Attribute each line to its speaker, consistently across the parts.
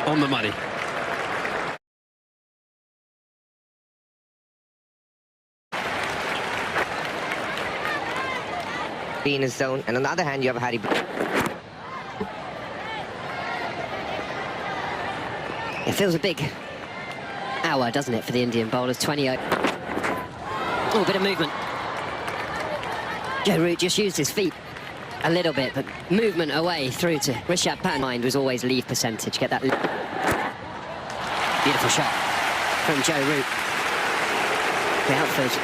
Speaker 1: on the money.
Speaker 2: In his zone, and on the other hand you have Harry. It feels a big hour, doesn't it, for the Indian bowlers? 28. Oh, bit of movement. Joe Root just used his feet a little bit, but movement away through to Rishabh Pant. Mind was always leave percentage. Get that beautiful shot from Joe Root. The outfield.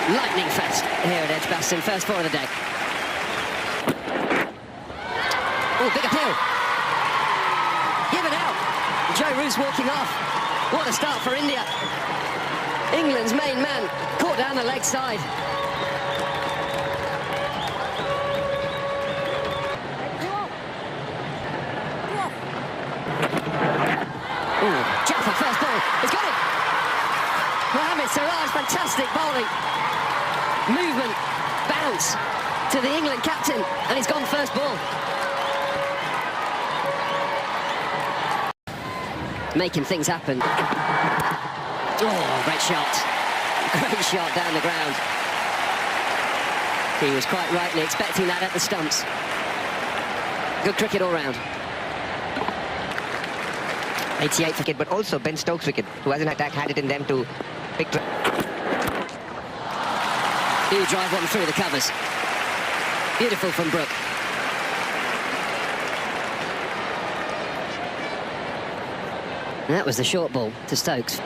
Speaker 2: Lightning fast here at Edgbaston, first 4 of the day. Oh, big appeal. Given out. Joe Root's walking off. What a start for India. England's main man caught down the leg side. Oh, Jaffa first ball. He's got it. Mohammad Siraj, fantastic bowling. Movement, bounce to the England captain, and he's gone first ball. Making things happen. Oh, great shot. Great shot down the ground. He was quite rightly expecting that at the stumps. Good cricket all round. 88 wicket, but also Ben Stokes' wicket, who has an attack, had it in them to pick. You drive one through the covers. Beautiful from Brook. And that was the short ball to Stokes.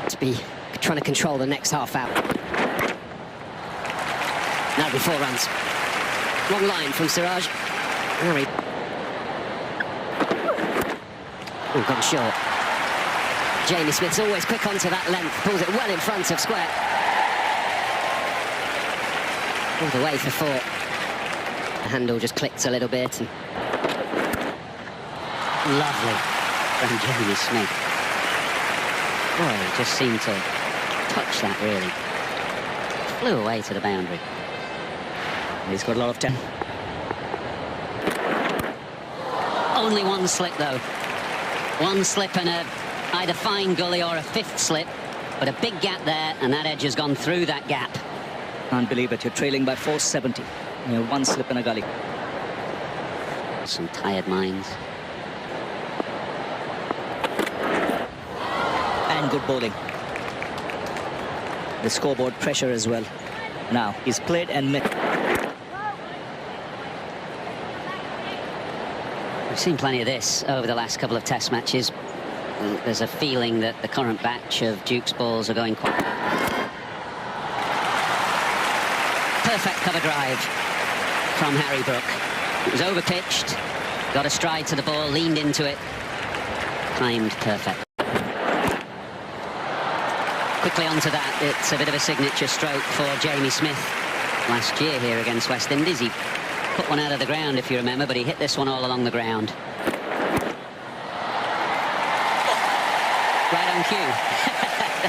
Speaker 2: To be trying to control the next half out. Now be 4 runs. Long line from Siraj. Harry. Oh, gone short. Jamie Smith's always quick onto that length. Pulls it well in front of square. All the way for 4. The handle just clicks a little bit. And lovely from Jamie Smith. Boy, he just seemed to touch that, really. Flew away to the boundary. He's got a lot of time. Only one slip, though. One slip and either fine gully or a 5th slip. But a big gap there, and that edge has gone through that gap.
Speaker 3: Can't believe it, you're trailing by 470. You know, one slip in a gully.
Speaker 4: Some tired minds.
Speaker 3: And good bowling. The scoreboard pressure as well. Now, he's played and missed.
Speaker 4: We've seen plenty of this over the last couple of test matches. There's a feeling that the current batch of Duke's balls are going quite... Perfect cover drive from Harry Brook. It was overpitched, got a stride to the ball, leaned into it, timed perfect. Quickly onto that, it's a bit of a signature stroke for Jamie Smith. Last year here against West Indies, he put one out of the ground, if you remember, but he hit this one all along the ground. Right on cue.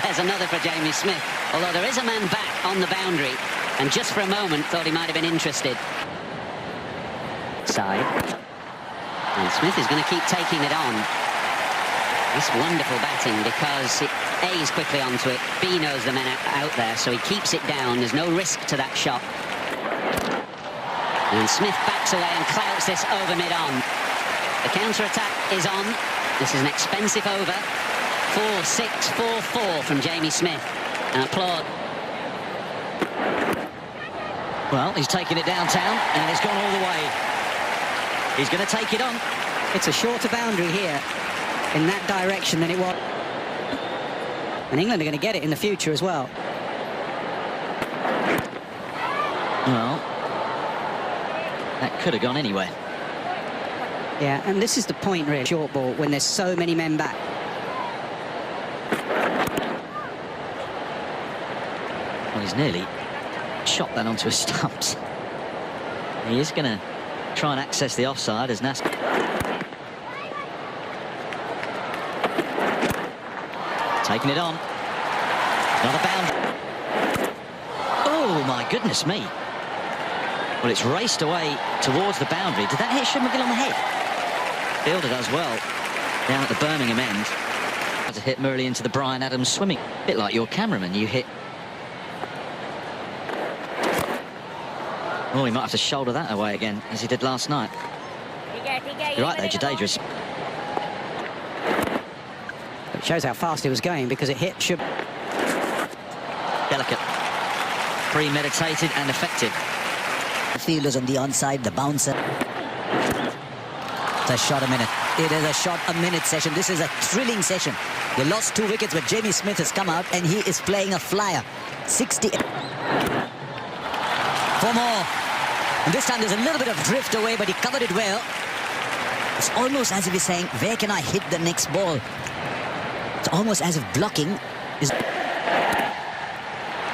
Speaker 4: There's another for Jamie Smith, although there is a man back on the boundary, and just for a moment thought he might have been interested. Side. And Smith is going to keep taking it on. This wonderful batting, because A is quickly onto it, B knows the men out there, so he keeps it down. There's no risk to that shot. And Smith backs away and clouts this over mid-on. The counter-attack is on. This is an expensive over. 4-6, 4-4 from Jamie Smith. And applaud.
Speaker 3: Well, he's taken it downtown, and it's gone all the way. He's going to take it on.
Speaker 5: It's a shorter boundary here in that direction than it was. And England are going to get it in the future as well.
Speaker 3: Well, that could have gone anywhere.
Speaker 5: Yeah, and this is the point, really, short ball, when there's so many men back.
Speaker 3: Well, he's nearly shot that onto his stumps. He is going to try and access the offside as Nas. Taking it on. Another boundary. Oh, my goodness me. Well, it's raced away towards the boundary. Did that hit Shubman Gill on the head? Fielder does well down at the Birmingham end. Had to hit Murley into the Bryan Adams swimming. A bit like your cameraman, you hit. Oh, he might have to shoulder that away again, as he did last night. You're right there, Jadeja's.
Speaker 5: It shows how fast he was going because it hit
Speaker 3: Delicate. Premeditated and effective.
Speaker 1: The fielders on the onside, the bouncer. It's a shot a minute. It is a shot a minute session. This is a thrilling session. They lost 2 wickets, but Jamie Smith has come out and he is playing a flyer. 60. 4 more. And this time there's a little bit of drift away, but he covered it well. It's almost as if he's saying, where can I hit the next ball? It's almost as if blocking is...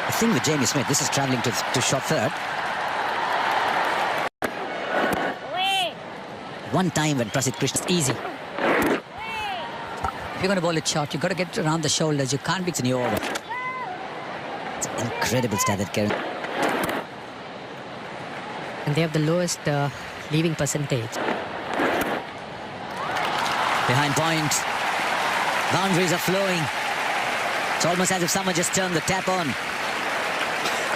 Speaker 1: The thing with Jamie Smith, this is travelling to shot third. One time when Prasidh Krishna...
Speaker 5: It's easy. If you're going to bowl it short, you've got to get around the shoulders. You can't be in your over.
Speaker 1: It's an incredible stat that Karen...
Speaker 2: And they have the lowest leaving percentage.
Speaker 1: Behind point. Boundaries are flowing. It's almost as if someone just turned the tap on.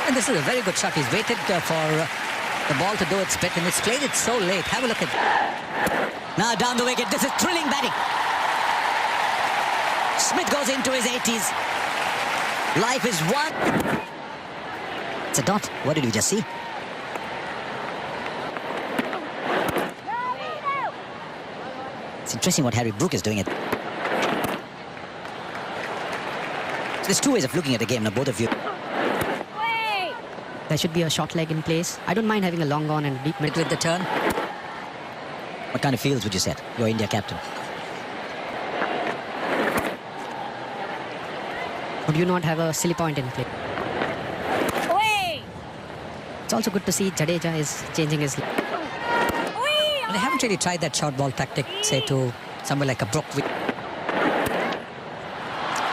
Speaker 5: And this is a very good shot. He's waited for the ball to do its bit, and it's played it so late. Have a look at
Speaker 1: Now down the wicket. This is thrilling batting. Smith goes into his 80s. Life is one. It's a dot. What did we just see? It's interesting what Harry Brook is doing it. There's 2 ways of looking at the game now, both of you.
Speaker 2: There should be a short leg in place. I don't mind having a long on and deep mid
Speaker 5: with the turn.
Speaker 1: What kind of fields would you set? Your India captain.
Speaker 2: Would you not have a silly point in play? It's also good to see Jadeja is changing his...
Speaker 5: And they haven't really tried that short ball tactic, say, to somewhere like a Brook.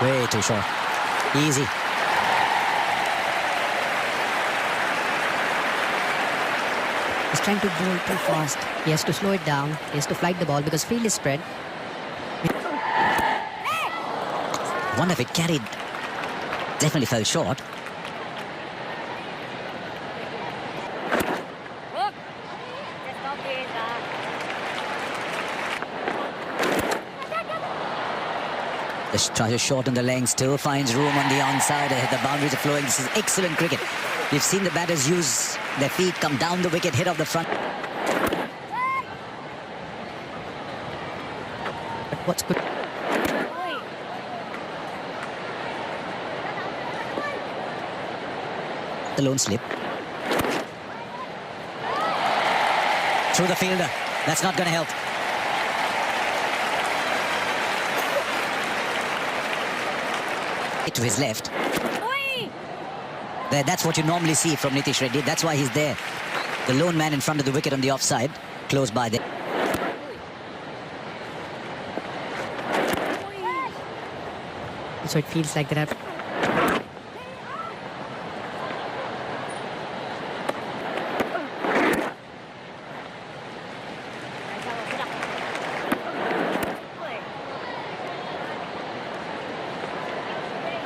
Speaker 1: Way too short. Easy.
Speaker 2: He's trying to bowl too fast. He has to slow it down. He has to flight the ball because field is spread.
Speaker 1: One of it carried. Definitely fell short. Just tries to shorten the lengths too. Finds room on the onside. The boundaries are flowing. This is excellent cricket. We've seen the batters use their feet, come down the wicket, hit off the front.
Speaker 2: But what's good?
Speaker 1: The lone slip. Through the fielder. That's not going to help. To his left. There, that's what you normally see from Nitish Reddy. That's why he's there. The lone man in front of the wicket on the offside. Close by there.
Speaker 2: So it feels like that.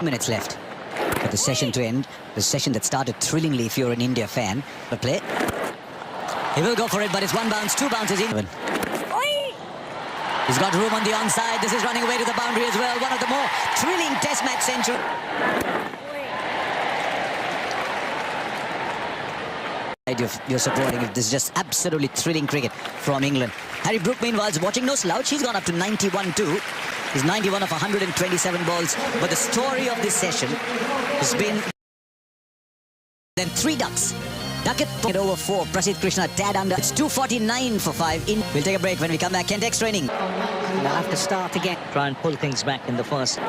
Speaker 1: Minutes left for the session to end. The session that started thrillingly if you're an India fan. The play. He will go for it, but it's 1 bounce, 2 bounces in. He's got room on the onside. This is running away to the boundary as well. One of the more thrilling test match century. You're supporting it. This is just absolutely thrilling cricket from England. Harry Brook, meanwhile, is watching no slouch. He's gone up to 91 too. He's 91 of 127 balls. But the story of this session has been... Then 3 ducks. Ducket point over 4. Prasidh Krishna a tad under. It's 249 for 5. We'll take a break. When we come back, Kent X training.
Speaker 5: They'll have to start again.
Speaker 3: Try and pull things back in the first.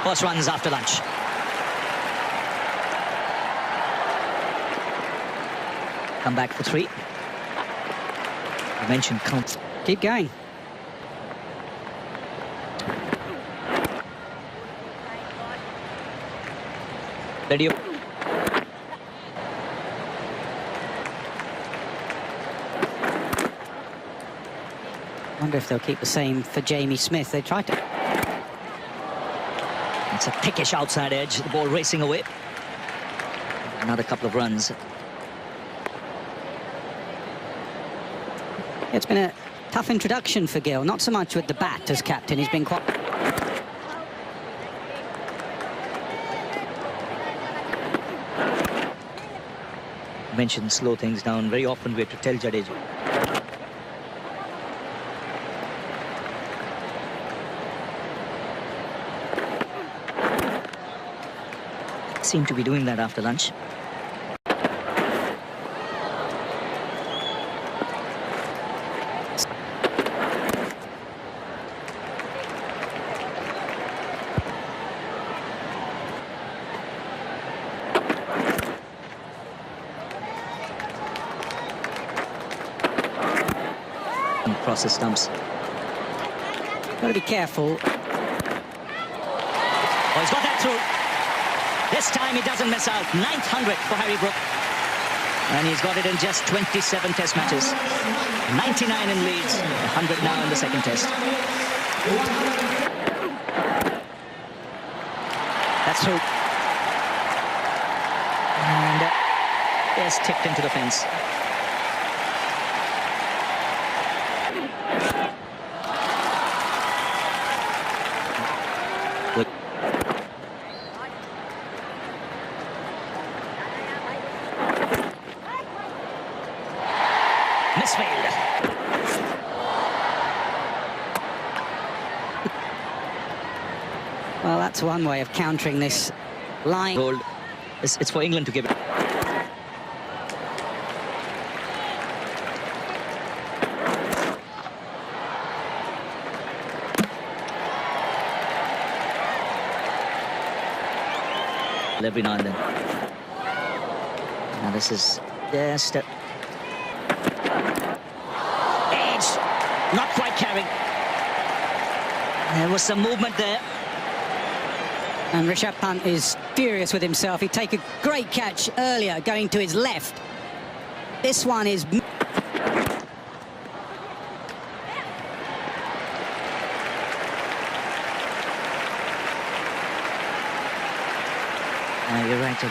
Speaker 3: First runs after lunch. Come back for 3. I mentioned count.
Speaker 5: Keep going.
Speaker 3: Ready.
Speaker 5: Wonder if they'll keep the same for Jamie Smith. They tried to...
Speaker 3: It's a pickish outside edge, the ball racing away. Another couple of runs.
Speaker 5: It's been a tough introduction for Gill, not so much with the bat as captain. He's been quite...
Speaker 3: Mentioned slow things down. Very often we have to tell Jadeja. Seem to be doing that after lunch. Across the stumps.
Speaker 5: Got to be careful.
Speaker 3: Oh, he's got that through. This time he doesn't miss out. 900 for Harry Brook. And he's got it in just 27 test matches. 99 in Leeds, 100 now in the second test. That's through. And yes, tipped into the fence. Misfield.
Speaker 5: Well, that's one way of countering this line.
Speaker 3: Goal. It's for England to give it. Every now and then. Now this is step. Edge, not quite carrying. There was some movement there.
Speaker 5: And Rishabh Pant is furious with himself. He'd take a great catch earlier, going to his left. This one is...
Speaker 3: You're right at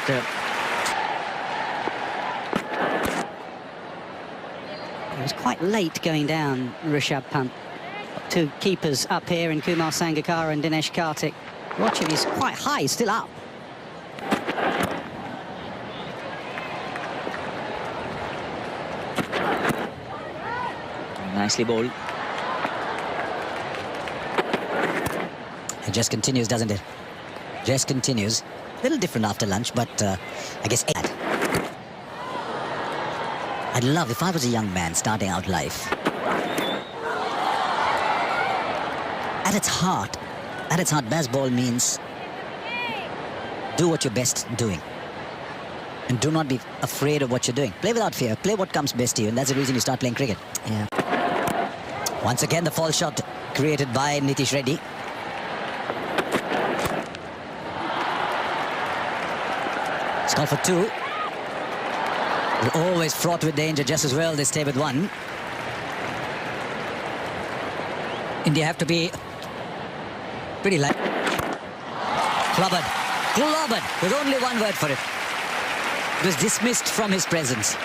Speaker 5: He was quite late going down, Rishabh Pant. Two keepers up here in Kumar Sangakkara and Dinesh Karthik. Watch him, he's quite high, he's still up.
Speaker 3: Nicely bowled.
Speaker 1: It just continues, doesn't it? Just continues. A little different after lunch, but I guess I'd love, if I was a young man starting out life, at its heart, baseball means do what you're best doing. And do not be afraid of what you're doing. Play without fear. Play what comes best to you, and that's the reason you start playing cricket. Yeah. Once again, the fall shot created by Nitish Reddy. It's called for 2. They're always fraught with danger just as well. They stay with 1. India have to be pretty light. Clobbered. Clobbered. There's only one word for it. It was dismissed from his presence.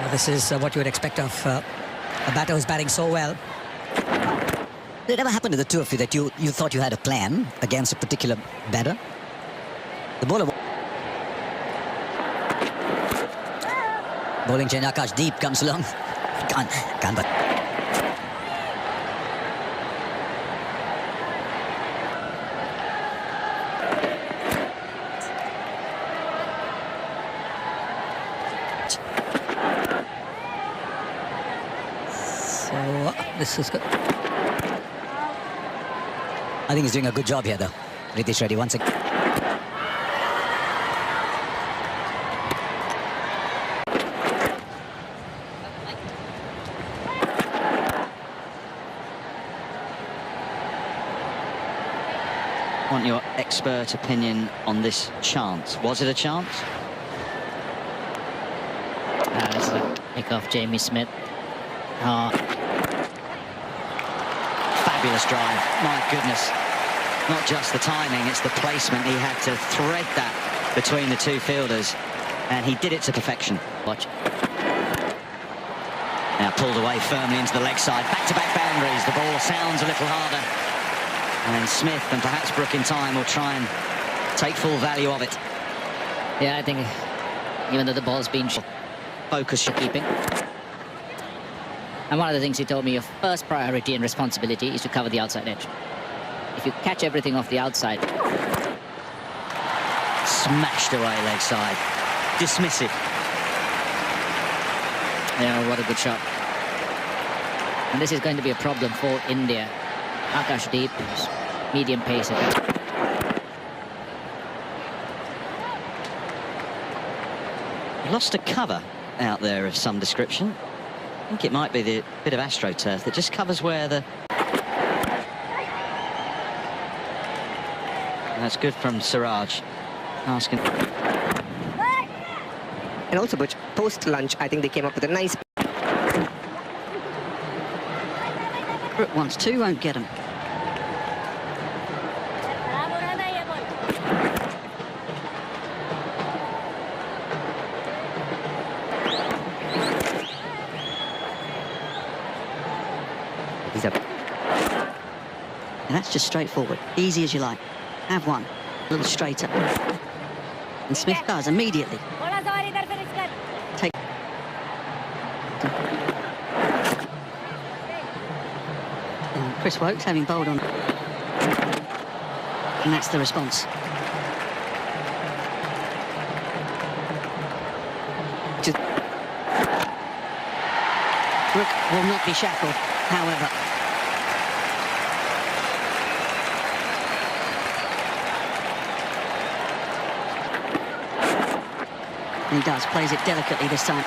Speaker 1: Well, this is what you would expect of a batter who's batting so well. Did it ever happen to the two of you that you thought you had a plan against a particular batter? The bowler... Bowling change, Akash deep comes along. Can't but... So, this is good. I think he's doing a good job here, though. Nitish Reddy once again.
Speaker 3: I want your expert opinion on this chance. Was it a chance? Pick off Jamie Smith. Oh.
Speaker 1: Fabulous drive, my goodness. Not just the timing, it's the placement. He had to thread that between the two fielders, and he did it to perfection.
Speaker 3: Watch.
Speaker 1: Now pulled away firmly into the leg side. Back-to-back boundaries. The ball sounds a little harder. And Smith and perhaps Brook in time will try and take full value of it.
Speaker 3: Yeah, I think even though the ball's been
Speaker 1: Focus
Speaker 3: keeping. And one of the things he told me, your first priority and responsibility is to cover the outside edge. If you catch everything off the outside.
Speaker 1: smashed away leg side. Dismissive.
Speaker 3: Yeah, what a good shot. And this is going to be a problem for India. Akashdeep, medium pace.
Speaker 1: Lost a cover out there of some description. I think it might be the bit of AstroTurf that just covers where the... And that's good from Siraj. Asking...
Speaker 6: And also, Butch, post-lunch, I think they came up with a nice...
Speaker 5: Brook wants two, won't get them.
Speaker 6: He's up.
Speaker 5: And that's just straightforward, easy as you like. Have one, a little straighter. And Smith does immediately. Take. And Chris Wokes having bowled on. And that's the response. Just... Brook will not be shackled, however. And he does, plays it delicately this time.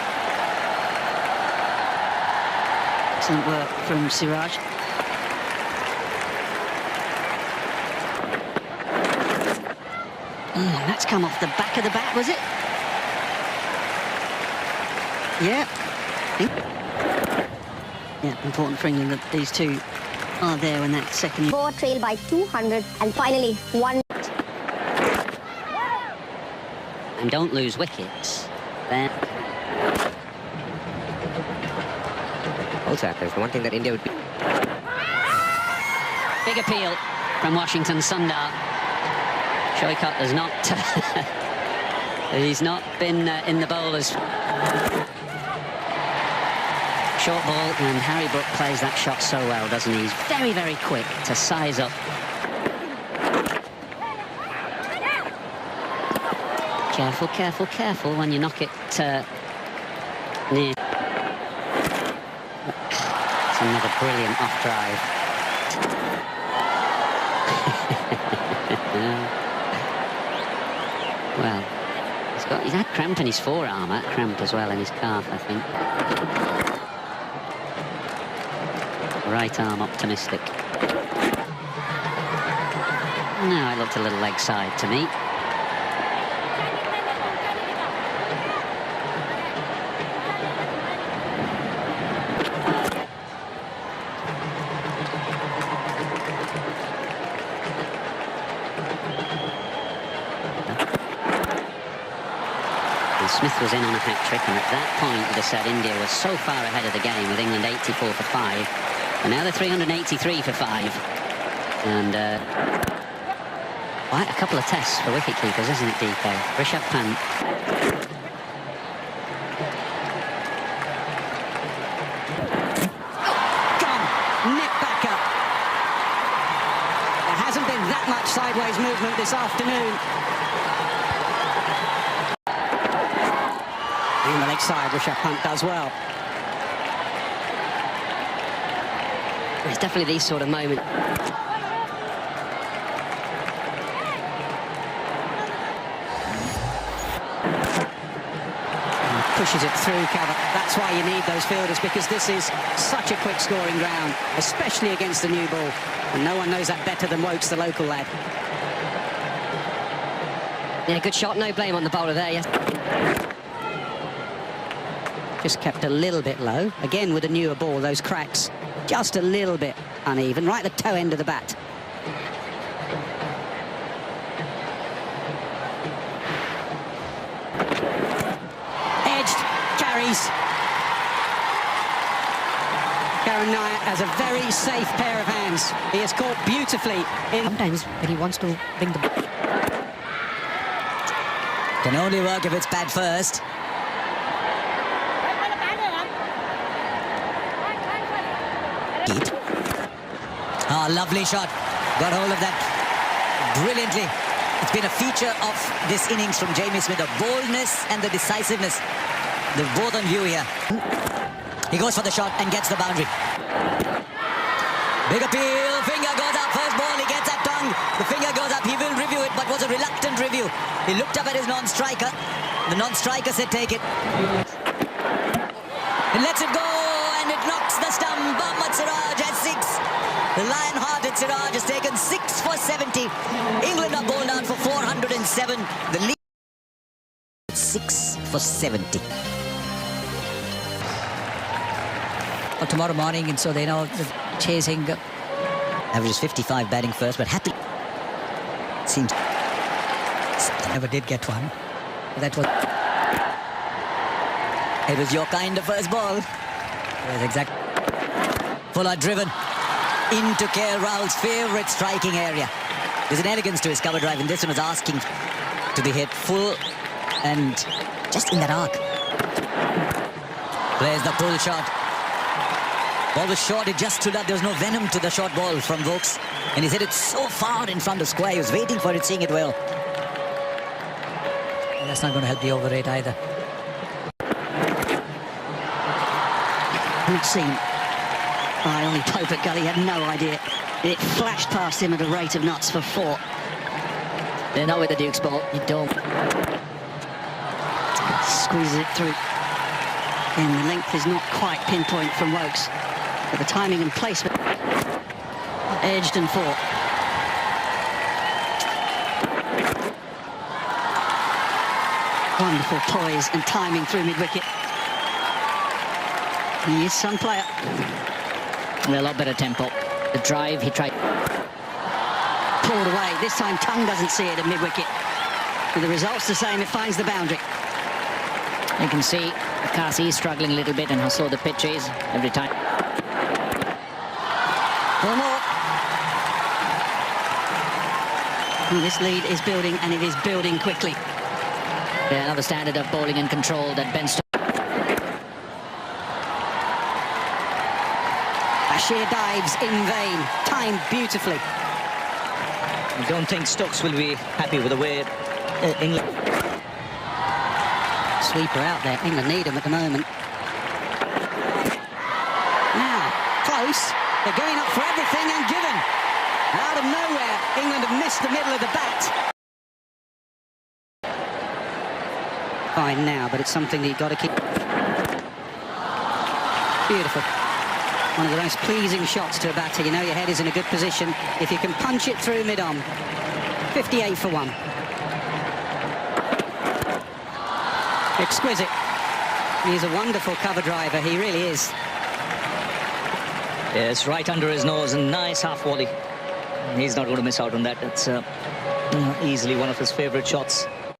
Speaker 5: Excellent work from Siraj. That's come off the back of the bat, was it? Yeah. Yeah, important for England that these two are there when that second...
Speaker 7: Four trail by 200 and finally one.
Speaker 4: And don't lose wickets. Then
Speaker 6: Also, there's the one thing that India would be...
Speaker 4: big appeal from Washington Sundar. Shoykot has not... he's not been in the bowlers. Short ball, and Harry Brook plays that shot so well, doesn't he? He's very, very quick to size up. Careful, careful, careful when you knock it near. It's another brilliant off drive. Well, he's had cramp in his forearm, that cramp as well in his calf, I think. Right arm optimistic. No, it looked a little leg side to me. Smith was in on a hat-trick, and at that point you'd have said India was so far ahead of the game with England 84 for 5, and now they're 383 for 5. And quite a couple of tests for wicket-keepers, isn't it, DK? Rishabh Pant.
Speaker 5: Gone! Nip back up. There hasn't been that much sideways movement this afternoon. On the leg side, Rishabh Pant does well.
Speaker 2: It's definitely these sort of moments.
Speaker 5: Pushes it through cover. That's why you need those fielders, because this is such a quick scoring ground, especially against the new ball. And no one knows that better than Wokes, the local lad.
Speaker 2: Yeah, good shot. No blame on the bowler there. Yes.
Speaker 5: Just kept a little bit low. Again, with a newer ball, those cracks just a little bit uneven, right at the toe end of the bat. Edged, carries. Karen Nair has a very safe pair of hands. He has caught beautifully in...
Speaker 2: Sometimes when he wants to bring the...
Speaker 1: Can only work if it's pad first. Ah, lovely shot. Got hold of that brilliantly. It's been a feature of this innings from Jamie Smith, the boldness and the decisiveness. They're both on view here. He goes for the shot and gets the boundary. Big appeal, finger goes up, first ball, he gets that tongue. The finger goes up, he will review it, but was a reluctant review. He looked up at his non-striker. The non-striker said, take it. He lets it go, and it knocks the stump. Mohammad Siraj has 6. The lion-hearted Siraj has taken 6 for 70. England are bowled out for 407. The lead 6 for 70.
Speaker 2: For tomorrow morning, and so they know the chasing.
Speaker 1: Averages 55 batting first, but happy. Seems
Speaker 2: Never did get one. That was...
Speaker 1: It was your kind of first ball.
Speaker 2: Yes, exactly.
Speaker 1: Fuller driven into KL Rahul's favourite striking area. There's an elegance to his cover drive, and this one was asking to be hit full and just in that arc. Plays the pull shot. Ball was short, it just stood up. There was no venom to the short ball from Vokes, and he's hit it so far in front of square. He was waiting for it, seeing it well.
Speaker 2: That's not going to help the over rate either.
Speaker 5: Good scene. I only Pope Gully had no idea. It flashed past him at a rate of knots for 4.
Speaker 2: They're not with the Duke's ball. You don't.
Speaker 5: Squeezes it through. And the length is not quite pinpoint from Wokes. But the timing and placement. Edged and 4. Wonderful poise and timing through mid-wicket. He is some player.
Speaker 2: A lot better tempo. The drive, he tried.
Speaker 5: Pulled away. This time Tongue doesn't see it at mid-wicket. But the result's the same. It finds the boundary.
Speaker 2: You can see Kasi is struggling a little bit, and how slow the pitch is every time.
Speaker 5: One more. Well, this lead is building, and it is building quickly.
Speaker 2: Yeah, another standard of bowling and control that Ben Stokes.
Speaker 5: Bashir dives in vain, timed beautifully.
Speaker 3: I don't think Stokes will be happy with the way England...
Speaker 5: Sweeper out there. England need him at the moment. Now, close. They're going up for everything and given. Out of nowhere, England have missed the middle of the bat. Fine now, but it's something that you've got to keep. Beautiful. One of the most pleasing shots to a batter. You know your head is in a good position if you can punch it through mid-on. 58 for 1. Exquisite. He's a wonderful cover driver, he really is.
Speaker 3: Yes, right under his nose, and nice half volley. He's not going to miss out on that. That's easily one of his favourite shots.